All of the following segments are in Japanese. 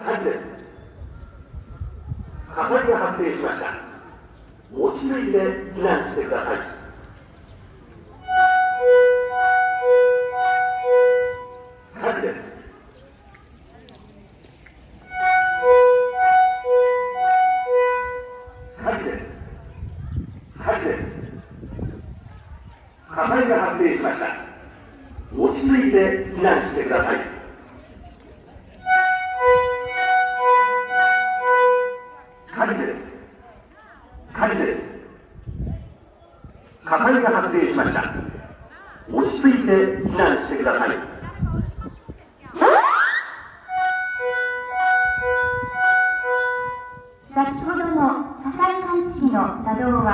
火事です。火災が発生しました。落ち着いて避難してください。火事です。火事です。火事です。火災が発生しました。落ち着いて避難してください。火事です。火事です。火災が発生しました。落ち着いて避難してください。先ほどの火災感知器の作動は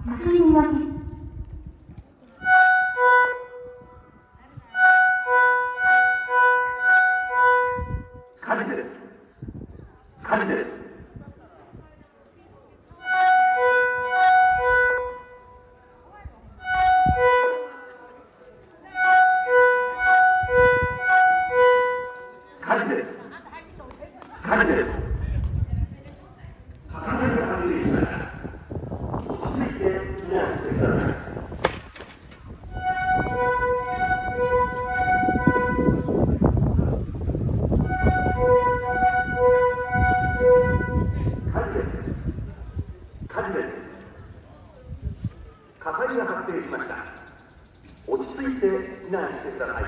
確認の必要。火事です。火事です。火事です。火事です。火災が発生しました。落ち着いて避難してください。火事です。火事です。火災が発生しました。落ち着いて避難してください。